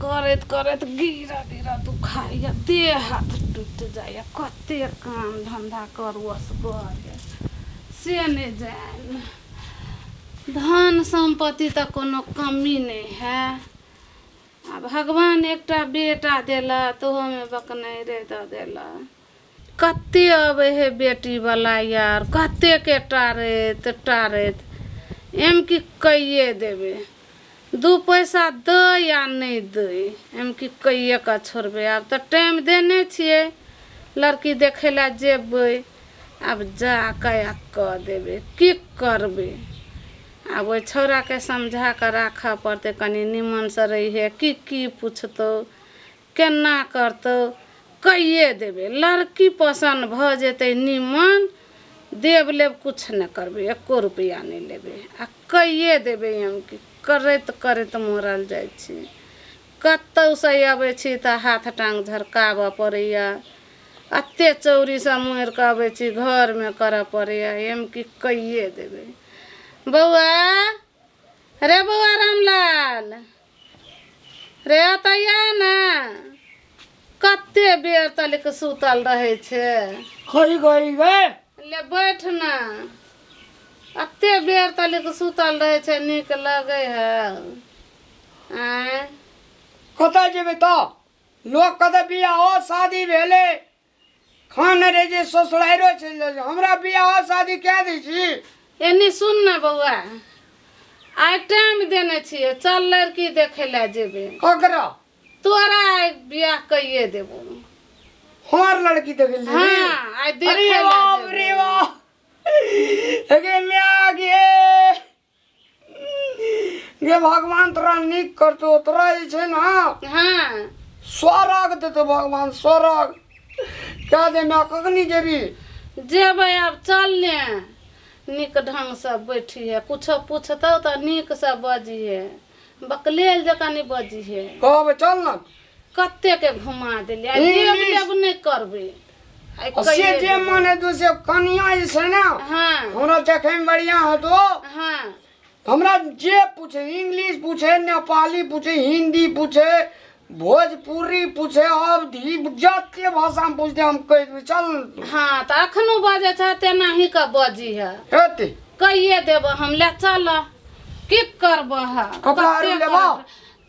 करत करत गिरा गिरा दुखाइया देह हाथ टूट जाइया कते काम धंधा करू असगर से नहीं जान धन संपत्ति तो कोनो कमी नहीं है आ भगवान एकटा बेटा देला तो हमें बकने रे दे देला कते अबे है बेटी वाला यार कते के टारेत एम की कहिए देवे दू पैसा दे या नहीं दे एम की कहिए का छोड़बे अब तो टाइम देने छिए लड़की देखे ला जेबे अब जा कया कह देवे की करबे अब वो छौरा के समझा कर राखा पड़ते कनी निमन से रही है की पूछतो केना करतो कहिए देवे लड़की पसंद भ जेते निमन देव लेब कुछ न करबे 1 रुपया नहीं लेबे आ कहिए देवे हम की करत मरल जाइ छी कतौ से आबै छी त हाथ टांग झरकाबऽ पड़ैया अत्ते चौरी से मोर के आबै छी घर में करऽ पड़ैया हम की कहिए देवे बउआ रे बउआ रामलाल रे अतैया ना कते बेर तलिक सुतल रहे छे खई गई गे ले बैठ ना अत्ते बेर तलिक सुतल रहे छे निक लगे है आय कता जेबे तो लोग कते बियाह शादी भेले खान रे जे ससुराइरो चल हमरा बियाह शादी क्या दै छी एनी सुन ना बउआ आइ टाइम देने छिए चल लड़की देखे ला जेबे ककरा तोरा बियाह कइए देबो हमार लड़की देखे ले हां आइ देखे अरे ला बाप जेबे रे वाह अगे म्या गे ये भगवान तोरा निक करतो तोरा जे छे ना हां स्वर्ग देतो भगवान स्वर्ग क्या दे मैं कखनी जेबी जेबे अब चल ले निक ढंग से बैठी है कुछ पूछतो तो निक से बजी है बकलेल जका नहीं बजी है कहबे चल ना कते के घुमा देले आ लेब नहीं करबे आइ से कहिए जे देबो। माने तो से कनिया जे छे ना हाँ हमरा देखे में बढ़िया है तो हाँ हमरा जे पूछे इंग्लिश पूछे नेपाली पूछे हिंदी पूछे भोजपुरी पूछे अवधी जते भाषा में पूछते हम कह देबे चल हाँ तो अखनो बजे छ तेना ही का बजी है हेते कहिए देब हम ले चल की करब है कपड़ा आरु लेबा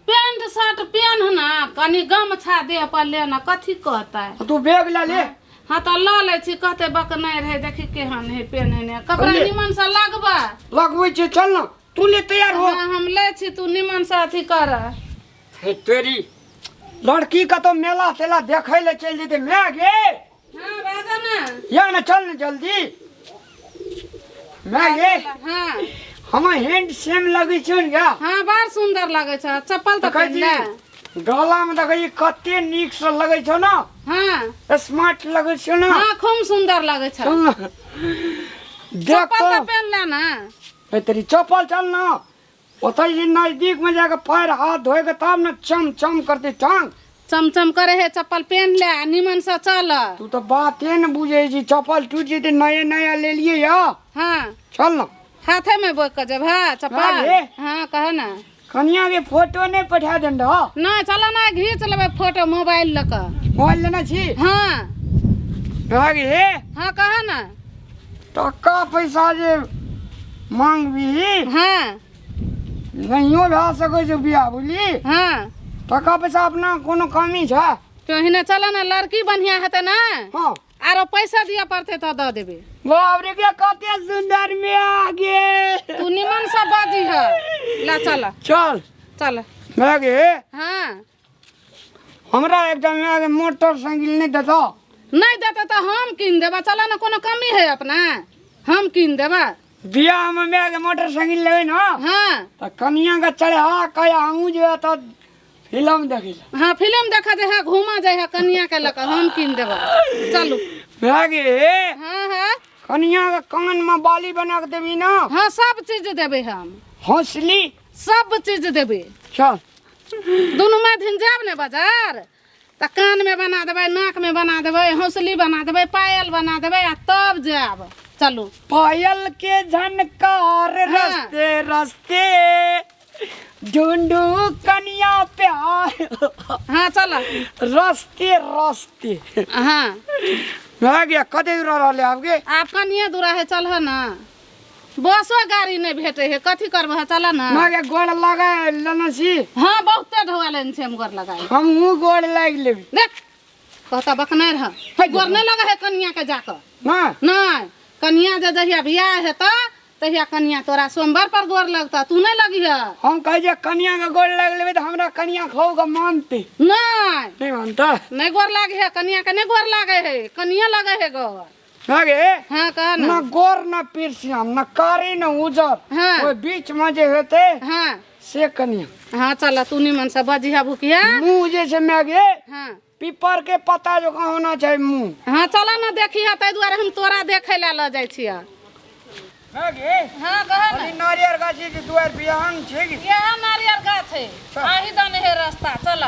पैंट शर्ट पहन ना कनी गमछा देह पर लेना कथी कहता है तू बैग ला ले हाँ तो ल ले छी कहते बक नहीं रहे देखी केहन है पहने ने कपड़ा ले। निमन से लगबा लगबै छे चल ना तू ले तैयार हो हाँ हम ले छी तू निमन से अथी कर हे तेरी लड़की का तो मेला तेला देखे ले चल जेते मैं गे हाँ राजा ना या ना चल ना जल्दी मैं गे हाँ हम हैंड सेम लगे छ क्या हाँ बड़ सुंदर लगे छ चप्पल तो पहन ले गला में देखै कते निक से लगे छ ना हाँ स्मार्ट लगे छ ना हाँ खूब सुंदर लगे छ चल ना देख चप्पल तो तो पहन ले ना ए तेरी चप्पल चल ना ओतै जे नजदीक में जाके पैर हाथ धोए के तब ना चम चम करते टांग चमचम करे है चप्पल पहन ले निमन से चल तू तो बाते न बुझे छी चप्पल टूट जेते नया नया ले लिए या हाँ चल ना हाथे में बोक के जब हाँ चप्पल रे। हाँ कहे ना कन्या के फोटो नहीं पठा देन रह ना चलो ना घींच लेबे फोटो मोबाइल लक मोबाइल लेना छी हाँ आगे हाँ कहे ना टका पैसा जे मांग भी हाँ नहियो भए सकै छै बियाह बुझली हाँ टका पैसा अपना कोनो कमी छै तो हिने चलो ना लड़की बढ़िया हेते ना हाँ आरो पैसा दिया पड़ते तो दे देबे बाप रे के कते सुंदर में आगे तू निमन से बाजी है ला चल चल चल आगे हाँ हमरा एकदम आगे मोटरसाइकिल नहीं देता नहीं देते तो हम कीन देबा चलो ना कोनो कमी है अपना हम कीन देबा बियाह में मैं आगे मोटरसाइकिल लेबै ना हाँ त कनिया के चढ़ा कया हमू जे त फिल्म देखी हाँ फिल्म देखा जे है घुमा जाए है कन्या के लक हम कीन देबा चलू आगे हाँ हाँ कनिया के कान में बाली बना के देबी ना हाँ सब चीज देबे हम हौसली सब चीज देबे चल दोनों में दिन जाब ने बाजार त कान में बना देबे नाक में बना देबे हौसली बना देबे पायल बना देबे आ तब जाब चलू पायल के झनकार हाँ। रस्ते रस्ते ढूंढू कन्या प्यार हाँ चल। रास्ते रास्ते हाँ आ गया कते दूर रहले आपके आप कनिए दूरा है चल है ना बसो गाड़ी नहीं भेटे है कथी करब है चल ना ना के गोड़ लगा लनसी हाँ बहुते ढोले छे हम गोर लगाए हम गोड़ लाग लेबे देख कहता बकने रह गोर नहीं लगा है कनिया के जाकर ना नहीं कनिया जे जहिया बियाह है तहिया कनिया तोरा सोमवार पर गोर लगता तू नहीं लगी है हम कहे जे कन्या के गोड़ लाग लेबे तो हमरा कन्या खाओ का मानते नहीं मानता नहीं गोर लागे है कनिया के नहीं गोर लागे है कनिया लगे है गोर आगे हाँ कह ना ना गोर ना पिरसियम ना कारी ना उजर हाँ वो बीच में जे होते हाँ से कन्या हाँ चल तू निमन से बजिया भूखिया मुंह जैसे में आगे हाँ पीपर के पत्ता जो कहाँ होना चाहिए मुंह हाँ चल ना देखी है ताहि दुआरे हम तोरा देखे ला ल जाइ छिया आगे हाँ कह ना अभी नारियल गाछी के दुआर बिहान छै कि यहाँ नारियल गाछ है आही दन है रास्ता चल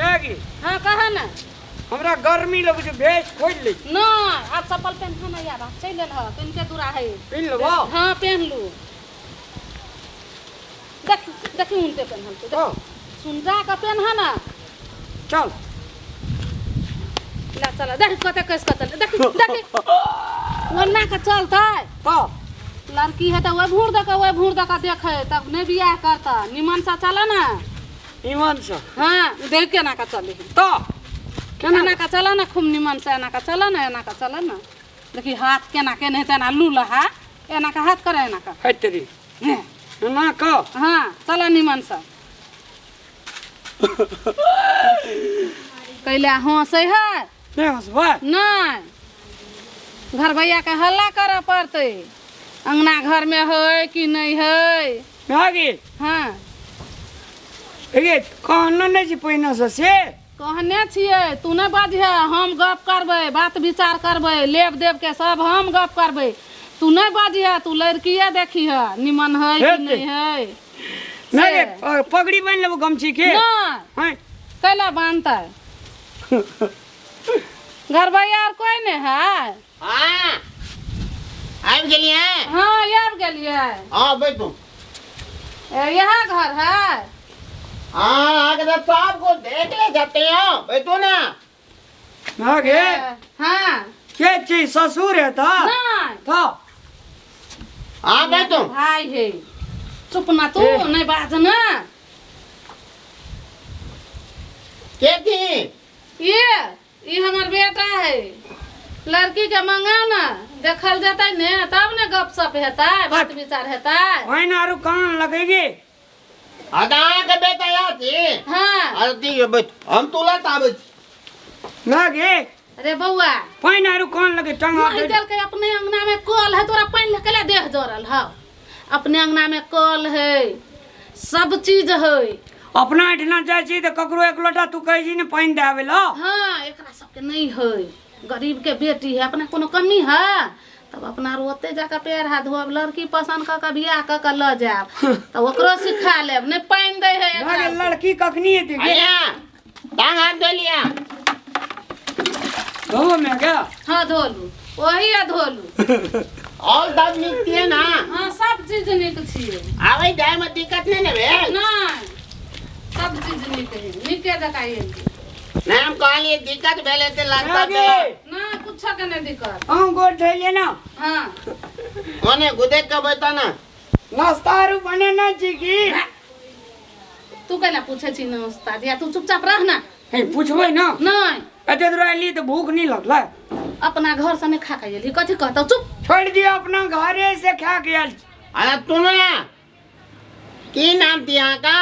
आगे हाँ कह ना हमरा गर्मी लगे छै भेष खोल ले नहीं आप चप्पल पहन ना यार चल ह पेन के दूरा है पिन लेबो हाँ पहन लू देख देखी उनते पहन तो तो सुनरा का पेन है ना चल ला चला देख कते कैस के चल देख देख वन्ना का चलता तो लड़की है तो वह भूर दका देखे तब नहीं बियाह करता निमन सा चला ना ईमान से हाँ देख के ना का चले तो केना का चला ना खूब निमन से एना का चला ना एना का चला ना देखी हाथ केना के नहीं तेना लू लहा एना का हाथ करे एना का है तेरी हैं, ना को हाँ चला निमन सा कैला हंसे है नहीं हंसबा नहीं घर भैया के हल्ला करे पड़ते अंगना घर में है कि नहीं है आगे हाँ ये कहना नहीं छी पहिना से कहने छियै तू नहीं बाजिहे हम गप करबै बात विचार करबै लेब देव के सब हम गप करबै तू नहीं बाजिहे तू लड़किए देखिहे निमन है कि नहीं है नहीं पगड़ी बांध लेबो गमछी के नहीं हैं कैला बांधता घर भैया और कोई नहीं है हाँ आबि गेलियै हाँ आबि गेलियै हाँ बैठू यहाँ घर है हाँ आगे तो सबको देख ले जाते हो बैठो ना आगे हाँ के चीज ससुर है था नहीं तो हाँ बैठो भाई है चुप ना तू नहीं बाज ना के थी ये हमार बेटा है लड़की के मंगाओ ना देखल जाता ने तब ने गप सप हेता बात विचार हेता वहीं आरु कान लगेगी अदा के बेटा या थी हाँ अरे ठीक है बैठ हम तुला ताबे ना गे अरे बउआ पाइन आरु कान लगे टंगा नहीं दिल के अपने अंगना में कल है तोरा पानी लेके ले देह जोरल है अपने अंगना में कल है सब चीज है अपना इठना जाय छी तो ककरो एक लोटा तू कह छी ने पाइन दे आवे लो हाँ एकरा सबके नहीं है गरीब के बेटी है अपने कोनो कमी है तब अपना रोते जाकर पैर हाथ धोब लड़की पसंद कर बियाह कर ल जाब तब ओकरो सिखा लेब नहीं पानी दे है ना गे एकरा। लड़की कखनी है देखे आया टांग हाथ धो लिया धो में क्या हाँ धोलू वही है धोलू और दब निकती है ना हाँ सब चीज निक छिए आवे जाए में दिक्कत नहीं ना भेल नहीं सब चीज निक है निके जकाए नहीं हम कहलिए दिक्कत भेले ते लगता आगे ना कुछ के नहीं दिक्कत हम गोड़ धइले ना हाँ ओने गुदे के बैठा ना नाश्ता आरु बने ना छी की तू कहला पूछे छी ना उस्ताद या तू चुपचाप रह ना हे पूछबै ना नहीं एते दूर आइली तो भूख नहीं लगला अपना घर से नहीं खा के एली कथी कहता चुप छोड़ दिया अपना घरे से खा के आल अरे तू ना की नाम थी यहाँ का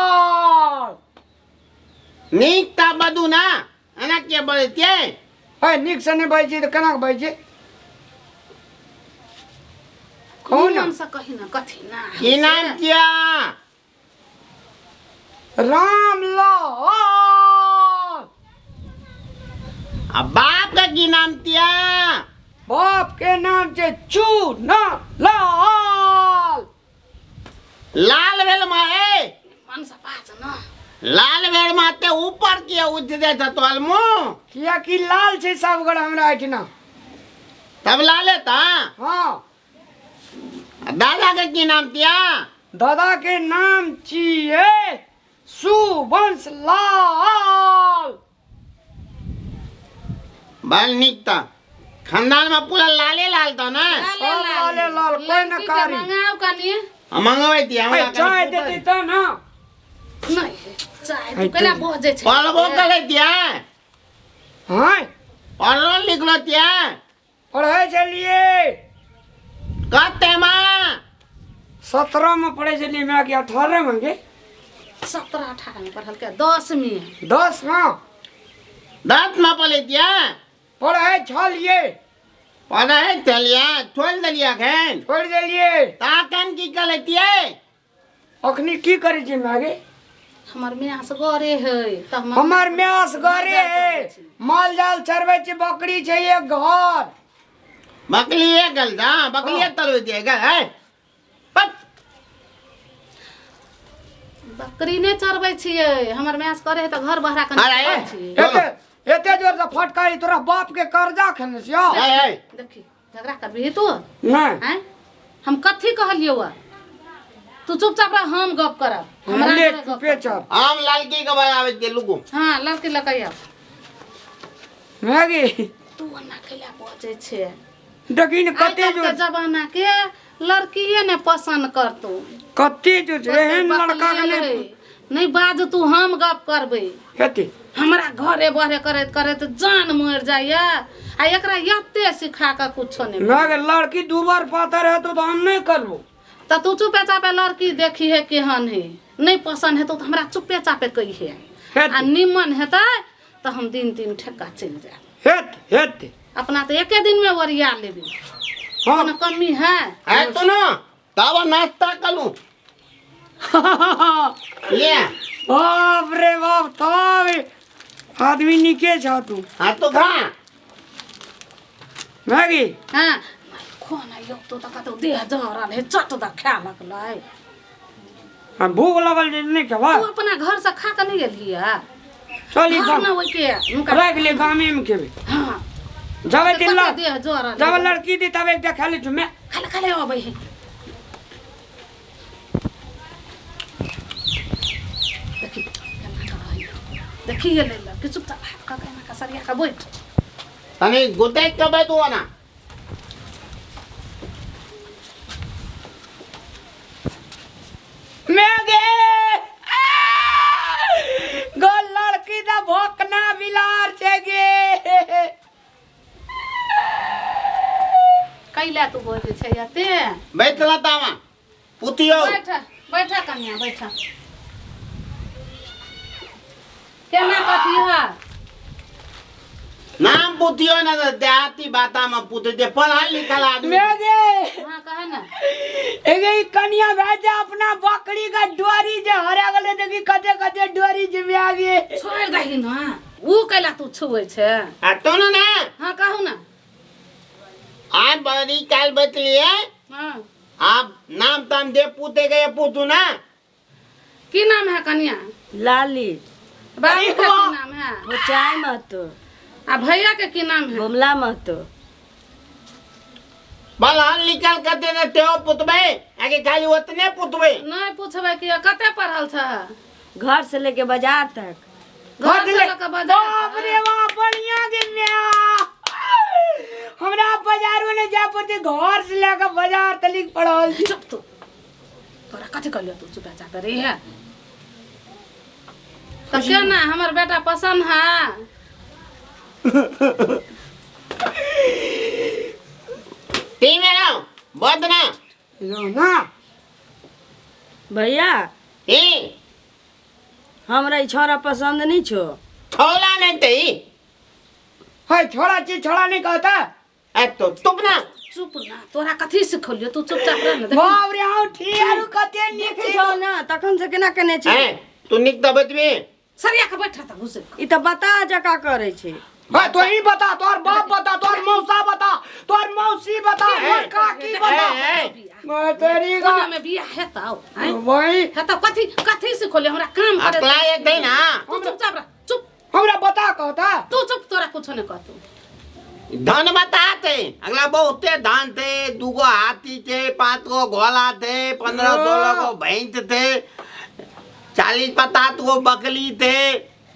रामलाल नीक ता बदू ना एना के बोले ते है निक से नहीं बाजी तो केना बाजी कौन निमन से कही ना कथी ना की नाम किया रामलाल अब बाप का की नाम किया बाप के नाम से चूना लाल लाल वेल माए मन से बात ना लाल वेल माते ऊपर किया उठ दे तो अलमो किया कि लाल छे सब गड़ हमरा एठना तब लाले ता हाँ दादा के की नाम दिया? दादा के नाम छिए सुवंश लाल। बल निक त खानदान में पूरा लाले लाल तो ना। लाले लाल कोई न कारी। मंगाओ कनी मंगवे दिया हमरा चाय देती तो ना। नहीं चाय तू केला बोझे छे पढ़बो करे दिया। हाँ पढ़ो लिखलो दिया। पढ़े चलिए कते मां 17 में पढ़े चलिए मैं कि 18 में गे 17-18 में पढ़ल के 10 में 10 में 10 में पढ़े दिया। पढ़े चलिए पढ़े चलिया छोड़ दलिया खेन छोड़ दिलिए। ताकन की करे दिया। अखनी की करे छी मागे? हमर मियां से गरे है त हमार म्यास घरे है माल जाल चरवे छी बकरी छै एक घर। बकली है गल जा बकली तरवे दिएगा है पट बकरी ने चरबै छियै हमर मियां करे है त घर बहरा कने अरे, छियै। एते जोर से फटकारी तोरा बाप के कर्जा खेने छियो। है देखी झगड़ा करबी तू नहीं हैं हम कथी कहलियो वा तू चुपचाप रह हम गप करब हमरा ले घरे गप पे चल आम लड़की के बजावे के लुगु। हां लड़की लकैया मागे तू ना केला पहुंचे छे। देखिन कते आइ जो काल्हि के जमाना के लड़कीए ने पसंद करतू कते जो एहन लड़का के नहीं नहीं बाज तू हम गप करबै हेते हमरा घरे बहरे करैत करैत जान मर जाइया आ एकरा यत्ते सिखा के कुछो नहीं मागे लड़की दुबार पातर है तो हम नहीं करबो। त तू चुपे चापे लड़की देखी है केहन है नहीं पसंद है तो हमरा चुपे चापे कही है आ निमन हेतै त हम दिन दिन ठेका चल जाए हेते अपना तो एके दिन में वरिया लेबी हाँ कोनो कमी है तो ना तब नाश्ता करूं ये बाप रे बाप तब आदमी निके छ तू। हाँ तो खा मागे हां खोना यो तो त कतो देह जहरल है चट द खा लगलै हम भूख लगल जे नहीं खेबा तू अपना घर से खा के नहीं गेलिया चली घर ना होई के नुका रख ले गामे में खेबे हां जावे कते दिल्ला देह जहरल जब लड़की दी तब एक खा ले जुमे खाले खाले अबै है देखी केना करई देखी ये ले कि चुपचाप का केना का सरिया का बैठ तने गोते कबे तू ना मेगे गो लड़की दा भोकना बिलार छे गे। कैला तू बोले छै याते बैठला तावा पुतियो बैठा बैठा कन्या बैठा केना कथी है नाम पुतियो ना देहाती बाता में पुते दे पढ़ा लिखल आदमी। मेगे हां कहे ना एगे ई कन्या भेजा अपना बकरी का डोरी जे हरा गले देखी कते कते डोरी जे में आ गे छोड़ दही ना ऊ कैला तू छुए छै आ तो ना हां कहू ना आप बड़ी काल बतलिए हां आप नाम ताम दे पुते गए पुतू ना की नाम है कन्या लाली बाबू का की नाम है ऊंचाई महतो आ भैया के की नाम है बुमला महतो बलहन लिखल कते ने तेओ पुतबे आगे खाली उतने पुतबे नहीं पूछबे कि कते पढ़ल छ घर से लेके बाजार तक घर से लेके बाजार बाप रे बाप बढ़िया गे म्या हमरा बाजारो ने जा पड़ते घर से लेके बाजार तलिक पड़ल चुप तू तोरा कथी कहलियो तू चुप चाप रे है तो केना हमर बेटा पसंद है ती मेरा बदना ना भैया ए हमरा ई छोरा पसंद नहीं छो छोला नहीं तई है छोड़ा चीज छोड़ा नहीं कहता ए तो तुम ना चुप ना तोरा कथी सिखलियो तू चुपचाप रह ना बाप रे आउ ठियारू कते निक छो ना तखन से केना कने छी ए तू निक त बतबे सरिया के बैठा त घुसे ई त बता जका करे छी है तो ही बता तोर बाप बता तोर मौसा बता तोर मौसी बता और काकी बता मैं तेरी का कोना में बिया है त वही है त कथी कथी सिखलियो हमरा काम करे अकला ये दे ना तू चुपचाप रह चुप हमरा बता कहता तू चुप तोरा कुछ नहीं कहतू धन बताते अगला बहुते धान थे, 2 गो हाथी थे, 5 गो घोड़ा थे, 15-16 गो भैंस थे, 40-50 गो बकरी थे।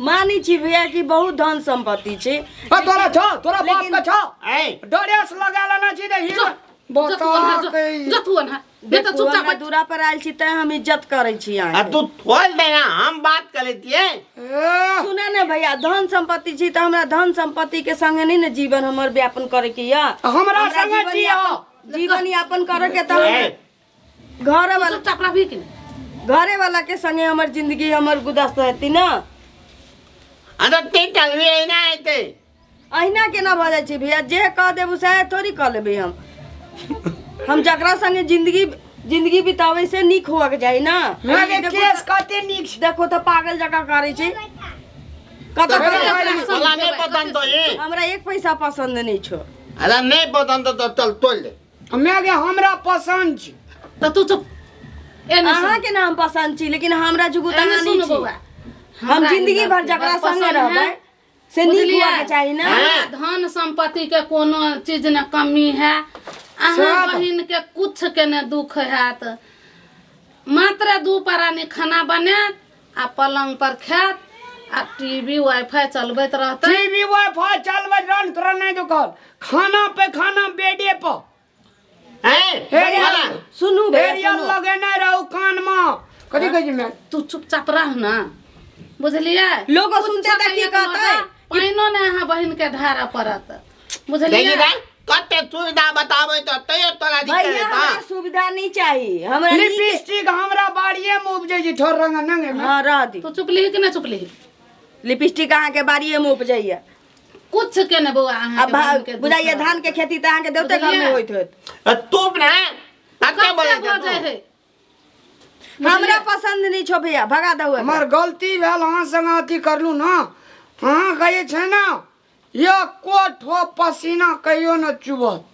मानी छी भैया कि बहुत धन संपत्ति छे। तोरा छ तोरा बाप का छ ए डरेस लगाला ना छी दे बता के जतुअन है बेटा चुपचाप हमरा दूरा पर आयल छी त हम इज्जत करे छी आ यहाँ तू खोल दे ना, हम बात कर लेती है। सुना ने भैया धन संपत्ति छी त हमरा धन संपत्ति के संगे नहीं न जीवन हमर व्यापन करे के या हमरा संगे जिया जीवन यापन करे के त घर वाला चुपचाप रही कि घरे वाला के संगे हमर जिंदगी हमर गुदस्त रहती ना। अंदर तीन चलवी है ना आते अहिना के ना भ जाय छी भैया, जे कह देबू से थोड़ी कह लेबे हम जकरा संगे जिंदगी बितावे से नीक हुआ के चाहिए ना। मेरे केस कते नीक देखो तो पागल जका करे छी कत वाला नहीं पसंद तो ये हमरा 1 पैसा पसंद नहीं छो। अरे नहीं पसंद तो चल तोल दे। मेरे हमरा पसंद छी तो तू चुप अहाँ के नाम पसंद छी लेकिन हमरा जुगुता एने नहीं सुन छी। बउआ, हम जिंदगी भर जकरा संगे रहबै से नीक बुझलियै? हुआ के चाहिए ना। हमरा धन संपत्ति के कोनो चीज न कमी है, अहाँ बहिन के कुछ के न दुख हैत। मात्र 2 परानी खाना बनात आ पलंग पर खात आ टीवी वाईफाई चलबैत रहते। टीवी वाईफाई चलबैत रहन तोरा नहीं दुकान खाना पे खाना बेडे पर हैं सुनू भैया एरियल सुनू लगे नहीं रहू कान में कथी कह मैं तू चुपचाप रह ना, बुझलियै? लोगो सुनते त की कहतै पाइनो ने अहाँ बहिन के ढारा पड़त, देखी बुझलियै? ना कते सुविधा बतावे तो तयो तोला दिक्कत भैया है। हमरा सुविधा नहीं चाहिए हमरा लिपस्टिक हमरा बाड़िए में उपजे जी ठोर रंग नंगे में हां रह दी तू चुप लिही कि ना चुप लिही? लिपस्टिक अहाँ के बाड़िए में उपजैया। कुछ के ने बउआ अहाँ अब बुझाइए धान के खेती त अहाँ के देवते घर में होइत होत। तू ना कते बोले बोले है हमरा पसंद नहीं छो भैया भगा दऊ हमार गलती भेल अहाँ संग अथी करलू ना। हाँ कहे छै ना ये कोठो पसीना कहियो न चुबत।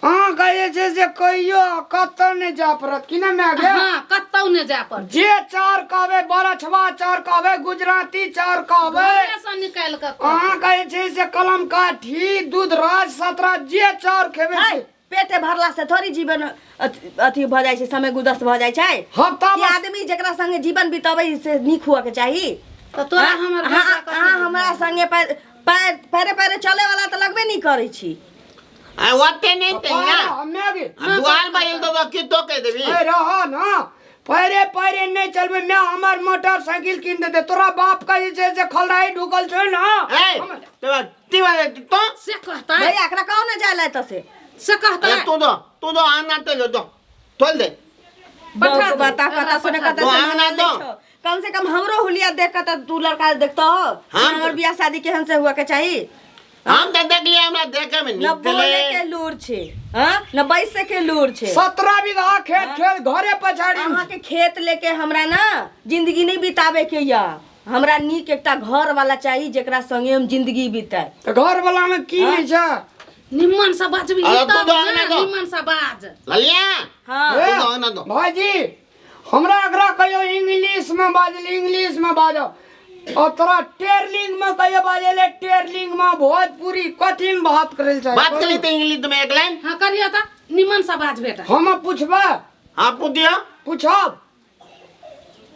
हाँ कहे छै से कहियो कतौ नहीं जा पड़त कि ना मैं गे हां कतौ ने जा पर जे चार कहबे बरछवा चार कहबे गुजराती चार कहबे से निकाल के हाँ कहे छै से कलम काठी दूध राज 17 जे चार खेबे से पेटे भरला से थोड़ी जीवन अथी भ जाय छै, समय गुदस्त भ जाय छै। हफ्ता ये आदमी जेकरा संगे जीवन बिताबै से नीक हुआ के चाहिए। तो तोरा हमर हाँ हमरा संगे पैरे पैरे चले वाला तो लगबे नहीं करे छी। आ ओते नहीं ते ना हमें गे दुआर बाइल तो की तो कह देबी। ए रहा ना पैरे पैरे नहीं चलबे मैं हमार मोटरसाइकिल किन दे तोरा बाप का जे से खलराई ढुकल छै ना ए तो तीवाले तो से कहता है भैया एकरा कहो ना जाय त से कहता है तू तो आना तो लो तो तोल दे बैठा दो, बता कता सुने कता तो आना से दो। कम से कम हमरो हुलिया देख के त तू लड़का देखता हो हमर बियाह शादी केहन से हुआ के चाहिए। हम तो देख लिया हमरा देखे में न बोले के निकले लूर छे हां न बैसे के लूर छे। 17 बीघा खेत खेत घरे पछाड़ी अहाँ के खेत लेके हमरा ना जिंदगी नहीं बितावे के या हमरा नीक एकटा घर वाला चाहिए जेकरा संगे हम जिंदगी बिताए। तो घर वाला में की नहीं छै निम्मन सा बाजबी अरे तू तब तो ना, आने दो। निम्मन सा बाज ललिया हां ए, तू तो आना दो। भाईजी हमरा अगरा कहियो इंग्लिश में बाजल इंग्लिश में बाजो और तोरा टेरलिंग में कहियो बाजेले टेरलिंग में भोजपुरी कथी में बात करल छै बात कर ली तो इंग्लिश में एक लाइन हाँ करिए ता निम्मन सा बाज बेटा। हम पूछबे हां पूछियो पूछब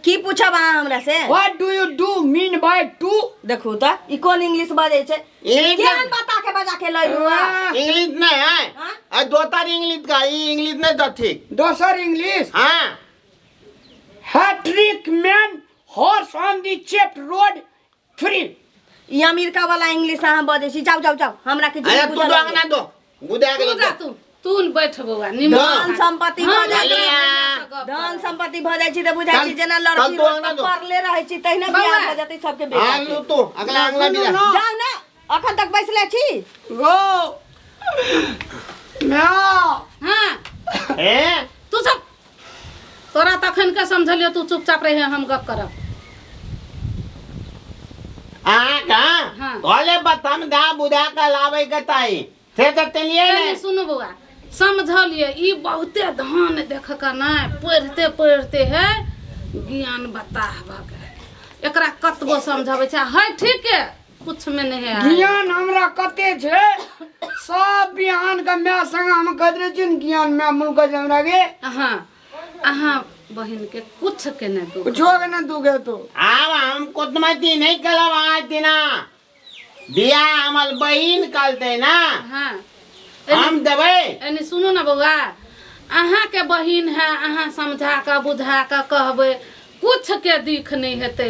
की पूछब अहाँ हमरा से what do you do mean by two देखू त ई कोन इंग्लिश बाजे छै इंग्लिश केहन बता के बजा के लई हुआ। इंग्लिश नहीं है हाँ? आ दो तार इंग्लिश का ये इंग्लिश नहीं तो ठीक दोसर इंग्लिश हाँ hat trick man horse on the चेप्ट रोड फ्री ई अमेरिका वाला इंग्लिश अहाँ बाजे छी। जाओ जाओ जाओ हमरा के अरे तू तो आना दो गुदा के तू जा दो तू बैठ बउआ निम्मन धन संपत्ति हाँ, भ जाय छै ललिया। धन संपत्ति भ जाय छै त बुझाय छै चल, जेना चल लड़की तू आना दो। पढ़ले रहै छी तहिना बउआ। बियाह भ जतै सबके बेटा हां के। लो तो अगला अगला भी जा जाओ ना अखन तक बैसले छी गो मैं हाँ ए तू सब तोरा तखन के समझलियो तू चुपचाप रहे हम गप करब। का हाँ। ओले बतम दा बुदा का लावे के ताई से तो तलिए पहले ने सुनो बउआ समझलिए ई बहुते धान देख के ना पढ़ते पढ़ते है ज्ञान बताह भगे एकरा कतबो समझावे छै है ठीक है कुछ में नहीं है ज्ञान हमरा कते छे सब बिहान का मैं संग हम कदरे जिन ज्ञान में मुल्क हमरा के अहाँ अहाँ बहन के कुछ के नहीं दो कुछ होगे ना तू के तो अब हम कुटमती नहीं कलब आज दिना बिया हमल बहिन कलते ना हाँ हम देवे एनी सुनो ना बउआ अहाँ के बहिन है अहाँ समझा के बुझा के कहबे कुछ के दिख नहीं हेते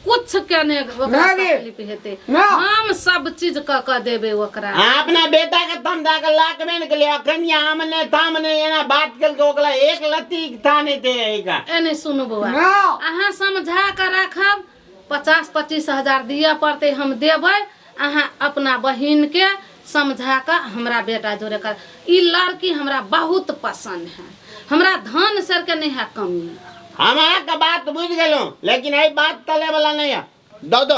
कुछ के नहीं ओकरा नागे। तकलीफ हेते ना। हम सब चीज क देबे ओकरा अपना बेटा के तम जाकर लाख में के लिए कन्या हमने तामने एना बात कल के ओकला एक लत्ती थाने ते का एनी सुनो बउआ ना अहाँ समझा के रखब 50-25 हजार दिया पड़ते हम देबै अहाँ अपना बहिन के समझा के हमरा बेटा जोड़े कर ई लड़की हमरा बहुत पसंद है हमरा धन सर के नहीं है कमी हमारा का बात बुझ गेलो लेकिन यही बात तले वाला नहीं है दो दो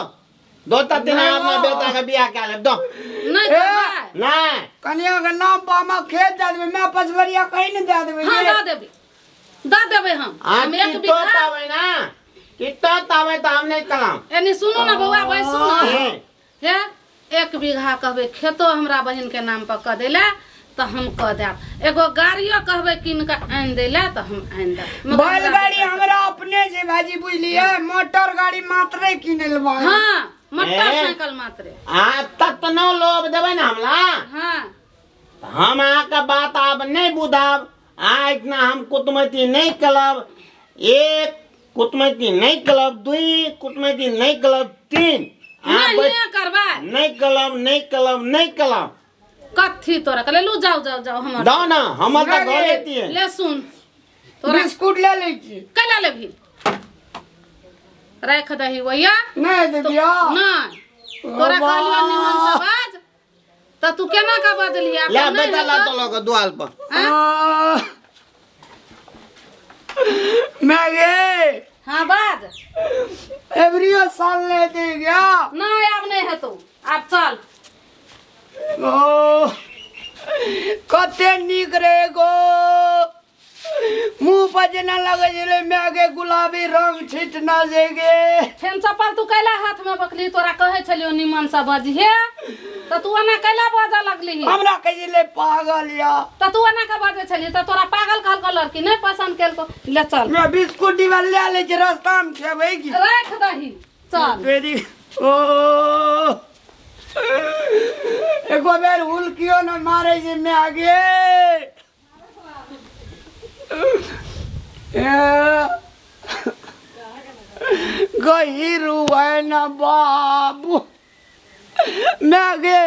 दो तीन अपना बेटा का बियाह कर ले दो नहीं करबै नहीं कन्या के नाम पर हम खेत दे देबे मैं पचवरिया कहीं नहीं दे देबे हाँ दे देबे हम एक तो बीघा तावे ना कितो तावे तो हम नहीं कलाम एनी सुनो ना बउआ भाई सुनो हैं। हे 1 बीघा कहबे खेतो हमरा बहिन के नाम पर क देला तो हम कह देब एगो गाड़ियो कहबे किन के आन देला तो हम आन देब बैलगाड़ी हमरा अपने से भाजी बुझलिए मोटर गाड़ी मात्रे किनल बा हाँ मोटरसाइकिल मात्रे आ ततनो लोभ देवे ना हमला हाँ हम आका बात आप नहीं बुझाब आ इतना हम कुटमती नहीं कलब एक कुटमती नहीं कलब 2 कुटमती नहीं कलब 3 नहीं करबै नहीं कलब नहीं कलब नहीं कलब कथी तोरा कले लू जाओ जाओ जाओ हमर दो ना हम तो घर लेती है ले सुन तोरा बिस्कुट ले ले छी कैला लेभी रख दही वैया नहीं देबिया नहीं तोरा कहलियो निमन से बाज त तू केना का बजलिया ले बेटा ला तो लोग द्वाल पर मैं गे हाँ बाज एवरियो साल ले दे गया नहीं अब नहीं है तू अब चल ओ कते निक रे गो मुंह पर जना लगे जले मैं गे गुलाबी रंग छिटना जेगे फेन चप्पल तू कैला हाथ में बकली तोरा कहे छलियो निमन से बजिहे त तू एना कैला बाजा लगली हमरा कहिले पागल या त तू एना का बाजे छली त तोरा पागल कहल को लड़की नहीं पसंद केल को ले चल मैं बिस्कुट दिवा ले ले जे रास्ता में खेबै की रख दही चल तेरी ओ एको बेर हुलकियो न मारे जे मैं आगे गहिरु है न बाबू मैं गे